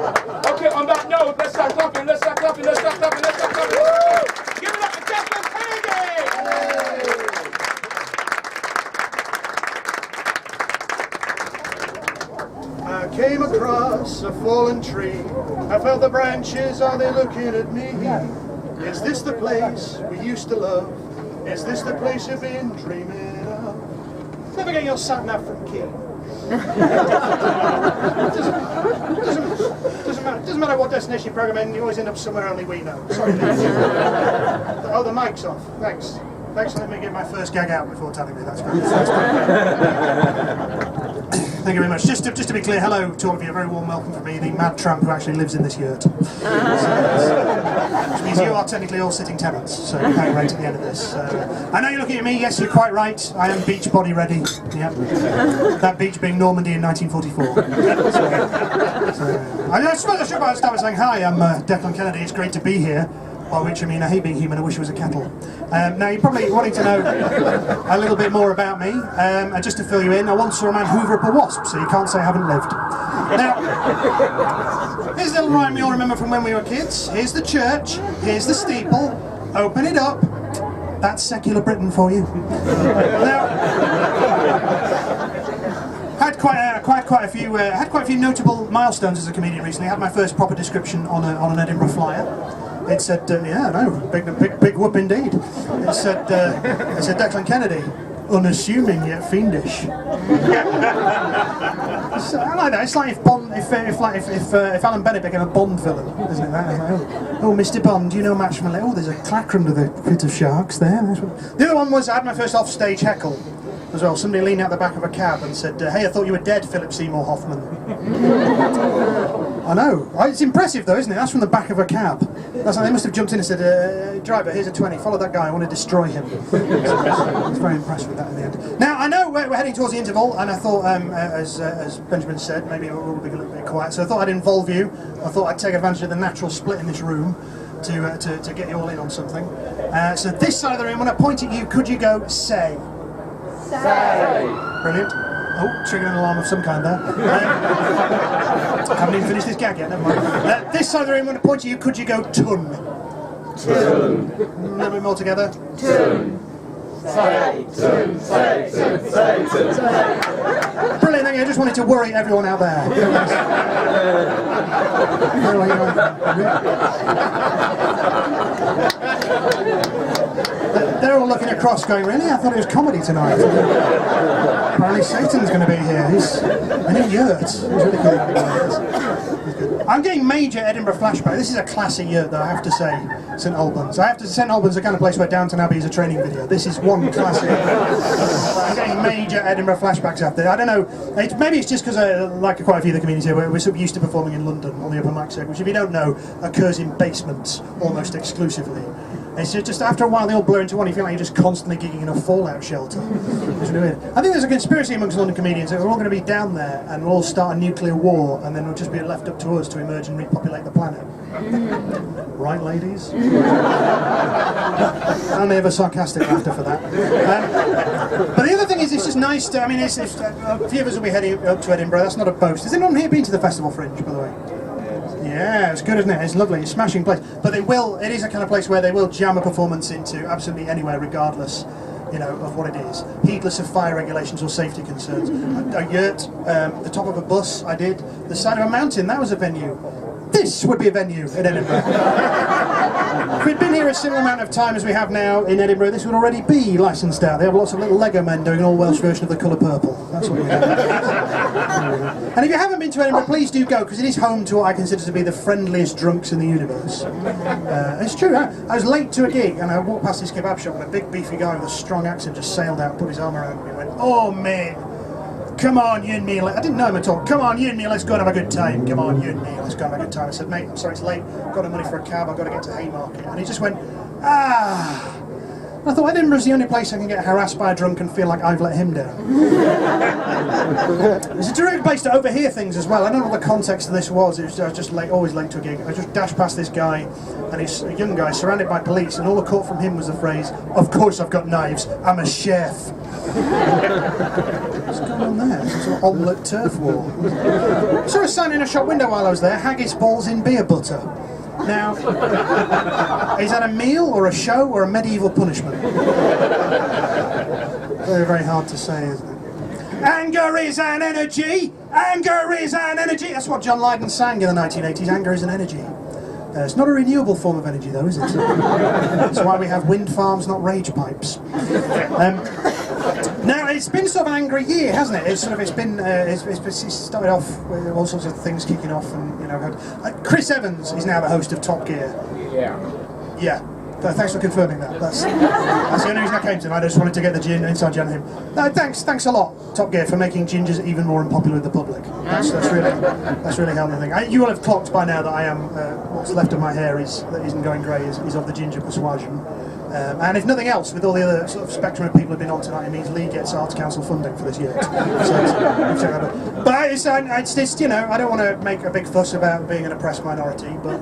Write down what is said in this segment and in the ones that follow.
Okay, on that note, let's start clapping, let's start clapping, let's start clapping, let's start clapping. Give it up for Declan Kennedy! I came across a fallen tree. I felt the branches, are they looking at me? Is this the place we used to love? Is this the place you've been dreaming of? Never get your sat nav from Key. Doesn't matter what destination you program in, you always end up somewhere only we know. Sorry, oh, the mic's off. Thanks. Thanks for letting me get my first gag out before telling me. That's great. Thank you very much. Just to be clear, hello to all of you. A very warm welcome from me, the mad tramp who actually lives in this yurt. Which means you are technically all sitting tenants, so you're paying rent at the end of this. I know you're looking at me. Yes, you're quite right. I am beach body ready. Yep. That beach being Normandy in 1944. I suppose I should start by saying hi. I'm Declan Kennedy. It's great to be here. By which I mean I hate being human, I wish I was a kettle. Now you're probably wanting to know a little bit more about me, and just to fill you in, I once saw a man hoover up a wasp, so you can't say I haven't lived. Now, here's a little rhyme we all remember from when we were kids. Here's the church, here's the steeple, open it up, that's secular Britain for you. Now, had quite a few notable milestones as a comedian recently. I had my first proper description on an Edinburgh flyer. It said, big whoop indeed. It said Declan Kennedy, unassuming yet fiendish. So, I like that. It's like if Alan Bennett became a Bond villain, isn't it? That? Like, oh, Mr. Bond, you know match from oh, there's a clacker under the pit of sharks there. The other one was I had my first off-stage heckle as well. Somebody leaned out the back of a cab and said, "Hey, I thought you were dead, Philip Seymour Hoffman." I know. It's impressive though, isn't it? That's from the back of a cab. That's like they must have jumped in and said, "Driver, here's a 20. Follow that guy. I want to destroy him." I was very impressed with that in the end. Now I know we're heading towards the interval, and I thought, as Benjamin said, maybe we'll be a little bit quiet. So I thought I'd involve you. I thought I'd take advantage of the natural split in this room to get you all in on something. So this side of the room, when I point at you, could you go say? Say. Brilliant. Oh, triggering an alarm of some kind there. Haven't even finished this gag yet, never mind. This side of the room, when I point at you, could you go tun? Tun. A little bit more together. Tun. Say. Tun. Say. Tun. Say. Tun. Brilliant, thank you. I just wanted to worry everyone out there. They're all looking across going, really? I thought it was comedy tonight. Apparently Satan's going to be here. And in Yurt. He's really cool. I'm getting major Edinburgh flashback. This is a classy Yurt, though, I have to say, St Albans. St Albans is the kind of place where Downton Abbey is a training video. This is one classic. I'm getting major Edinburgh flashbacks after. I don't know, maybe it's just because, like quite a few of the comedians here, we're sort of used to performing in London on the upper mic circuit, which, if you don't know, occurs in basements almost exclusively. It's just after a while they all blur into one. You feel like you're just constantly gigging in a fallout shelter. It's really weird. I think there's a conspiracy amongst London comedians that we're all going to be down there and we'll all start a nuclear war, and then it'll just be left up to us to emerge and repopulate the planet. Right, ladies? Only ever sarcastic laughter for that. But the other thing is, it's just nice to. I mean, a few of us will be heading up to Edinburgh. That's not a boast. Has anyone here been to the Festival Fringe, by the way? Yeah, it's good, isn't it? It's lovely, it's a smashing place. But it is a kind of place where they will jam a performance into absolutely anywhere, regardless, of what it is. Heedless of fire regulations or safety concerns. A yurt, the top of a bus, I did. The side of a mountain, that was a venue. This would be a venue in Edinburgh. If we'd been here a similar amount of time as we have now in Edinburgh, this would already be licensed out. They have lots of little Lego men doing an all-Welsh version of The Colour Purple. That's what we have. And if you haven't been to Edinburgh, please do go, because it is home to what I consider to be the friendliest drunks in the universe. It's true, I was late to a gig, and I walked past this kebab shop, and a big beefy guy with a strong accent just sailed out, put his arm around me and went, "Oh mate, come on, you and me," I didn't know him at all. "Come on, you and me, let's go and have a good time. Come on, you and me, let's go and have a good time." I said, "Mate, I'm sorry it's late, got no money for a cab, I've got to get to Haymarket." And he just went, I thought Edinburgh's the only place I can get harassed by a drunk and feel like I've let him down. It's a terrific place to overhear things as well. I don't know what the context of this was. I was just always late to a gig. I just dashed past this guy, and he's a young guy surrounded by police, and all I caught from him was the phrase, "Of course I've got knives, I'm a chef." What's going on there? It's an omelette turf war. I saw a sign in a shop window while I was there, haggis balls in beer butter. Now, is that a meal or a show or a medieval punishment? Very, very hard to say, isn't it? Anger is an energy! Anger is an energy! That's what John Lydon sang in the 1980s, anger is an energy. It's not a renewable form of energy though, is it? That's why we have wind farms, not rage pipes. Now, it's been sort of an angry year, hasn't it? It's started off with all sorts of things kicking off, and Chris Evans is now the host of Top Gear. Yeah. Thanks for confirming that. That's the only reason I came to him. I just wanted to get the inside gin on him. No, thanks a lot, Top Gear, for making gingers even more unpopular with the public. That's really helping the thing. You will have clocked by now that I am what's left of my hair that isn't going grey is of the ginger persuasion. And if nothing else, with all the other sort of spectrum of people who've been on tonight, it means Lee gets Arts Council funding for this year. But it's I don't want to make a big fuss about being an oppressed minority, but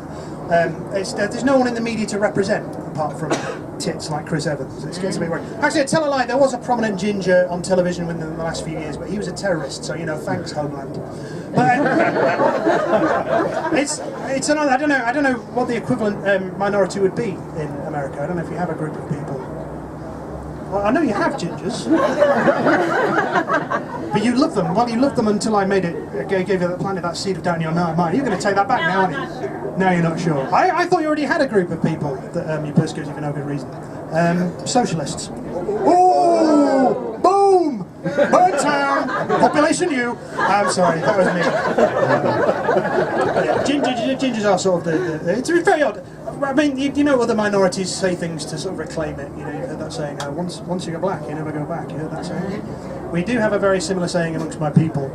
there's no one in the media to represent apart from tits like Chris Evans. It gets a bit worried. Actually, I tell a lie. There was a prominent ginger on television within the last few years, but he was a terrorist. So thanks, Homeland. But it's another. I don't know what the equivalent minority would be in America. I don't know if you have a group of people. Well, I know you have gingers, but you love them. Well, you loved them until I made it. Gave you planted that seed of doubt in your mind. You're going to take that back now, aren't you? Now you're not sure. I thought you already had a group of people that you persecuted for no good reason. Socialists. Oh, boom! Burn town! Population U! I'm sorry, that was me. Yeah, gingers are sort of it's very odd. I mean, other minorities say things to sort of reclaim it. You've heard that saying, once you go black, you never go back. You heard that saying? We do have a very similar saying amongst my people,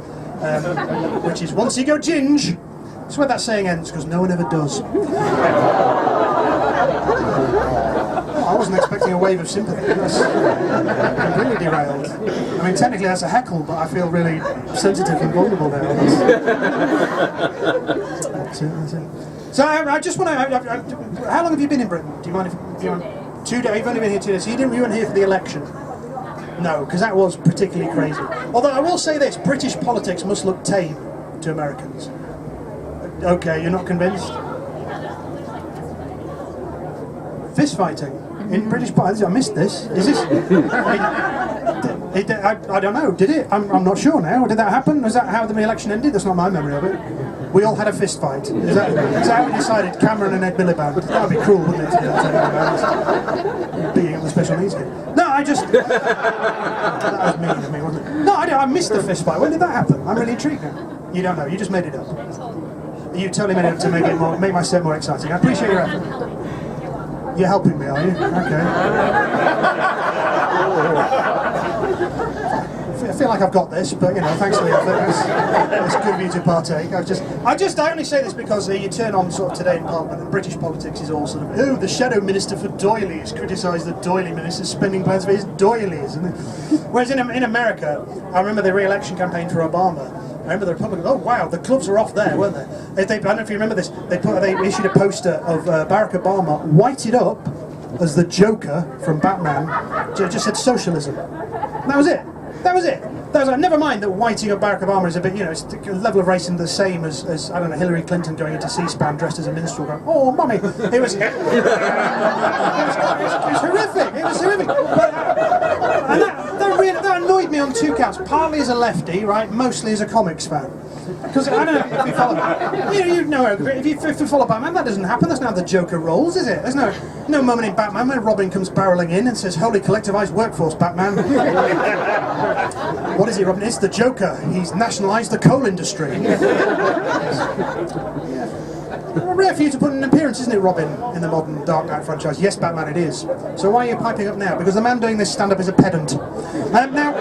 which is, once you go ginge, that's where that saying ends, because no one ever does. I wasn't expecting a wave of sympathy. That's completely derailed. I mean, technically that's a heckle, but I feel really sensitive and vulnerable now. That's it. So I just want to. How long have you been in Britain? Do you mind if 2 days? You've only been here 2 days. So you weren't here for the election? No, because that was particularly crazy. Although I will say this: British politics must look tame to Americans. Okay, you're not convinced? Fist fighting in British politics. I missed this. Is this? I don't know. Did it? I'm not sure now. Did that happen? Was that how the election ended? That's not my memory of it. We all had a fist fight. Is that how we decided? Cameron and Ed Miliband. That would be cruel, wouldn't it? Beating up the special needs kid. No, I just. That was mean of me, wasn't it? No, I missed the fist fight. When did that happen? I'm really intrigued now. You don't know. You just made it up. You totally made it up to make my set more exciting. I appreciate your effort. You're helping me, are you? Okay. I feel like I've got this, but thanks for the effort. It's good of you to partake. I only say this because you turn on sort of today in Parliament, and British politics is all sort of, the shadow minister for doilies criticised the doily minister's spending plans for his doilies. Whereas in America, I remember the re-election campaign for Obama. I remember the Republicans. Oh wow, the clubs were off there, weren't they? I don't know if you remember this. They issued a poster of Barack Obama, whited up as the Joker from Batman. Just said socialism. And that was it. Never mind that whiting up Barack Obama is a bit, it's the level of racism the same as I don't know, Hillary Clinton going into C-SPAN dressed as a minstrel going, oh, mummy. It was horrific. It was horrific. And that annoyed me on 2 counts. Partly as a lefty, right? Mostly as a comics fan. Because I don't know if you follow, if you follow Batman, that doesn't happen. That's not how the Joker rolls, is it? There's no moment in Batman where Robin comes barreling in and says, "Holy collectivised workforce, Batman." What is it, Robin? It's the Joker. He's nationalised the coal industry. Rare for you to put in an appearance, isn't it, Robin, in the modern Dark Knight franchise? Yes, Batman, it is. So why are you piping up now? Because the man doing this stand-up is a pedant. Now,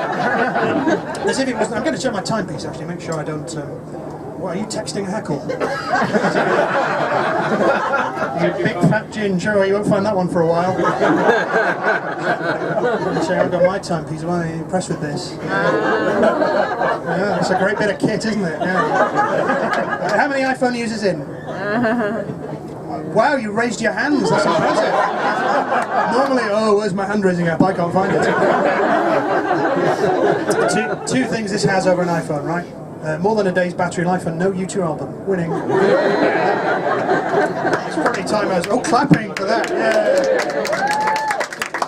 as if it wasn't, I'm going to check my timepiece, actually, make sure I don't What, are you texting Heckle? You big fat gin, sure, you won't find that one for a while. So I've got my timepiece, why are you impressed with this? Yeah, it's a great bit of kit, isn't it? Yeah. How many iPhone users in? Wow, you raised your hands, that's impressive. Normally, oh, where's my hand raising app? I can't find it. Two things this has over an iPhone, right? More than a day's battery life and no U2 album. Winning. It's probably time I was... Oh, clapping for that. Yeah.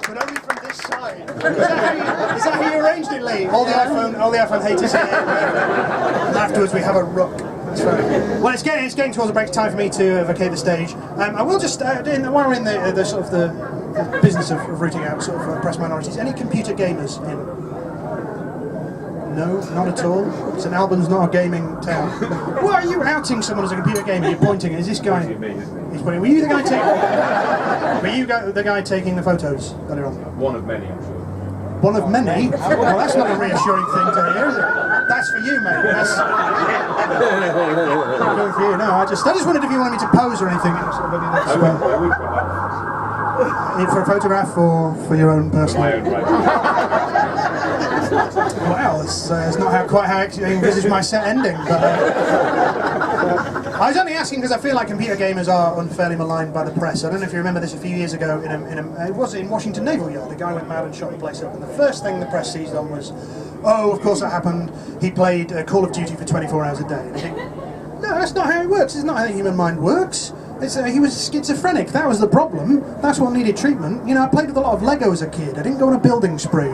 But only from this side. Is that how you arranged it, Lee? All the iPhone haters here. And afterwards we have a rook. That's right. Well, it's getting towards the break. It's time for me to vacate the stage. I will just, while we're in the sort of the business of rooting out sort of press minorities, any computer gamers in? No, not at all. St Albans not a gaming town. Why are you outing someone as a computer gamer? You're pointing. Is this guy? He's pointing. Were you the guy taking? Were you the guy taking the photos earlier on? One of many, I'm sure. One of many? Well, that's not a reassuring thing to hear, is it? That's for you, mate. That's not for you. No, I just wondered if you wanted me to pose or anything. I would perhaps. For a photograph or for your own personal? My own, right. Well, it's not quite how I envisaged my set ending, but I was only asking because I feel like computer gamers are unfairly maligned by the press. I don't know if you remember this a few years ago, it was in Washington Naval Yard. The guy went mad and shot the place up, and the first thing the press seized on was, oh, of course that happened, he played Call of Duty for 24 hours a day. And I think, no, that's not how it works, it's not how the human mind works. He was schizophrenic, that was the problem. That's what needed treatment. You know, I played with a lot of Lego as a kid. I didn't go on a building spree.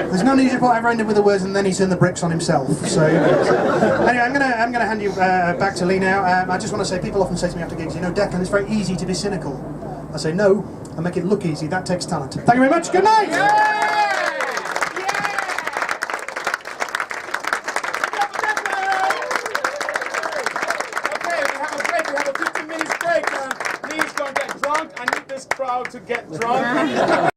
There's no news report ever ended with the words, and then he turned the bricks on himself. So anyway, I'm gonna hand you back to Lee now. I just want to say, people often say to me after gigs, you know, Declan, it's very easy to be cynical. I say no, I make it look easy. That takes talent. Thank you very much. Good night. Please don't get drunk. I need this crowd to get drunk.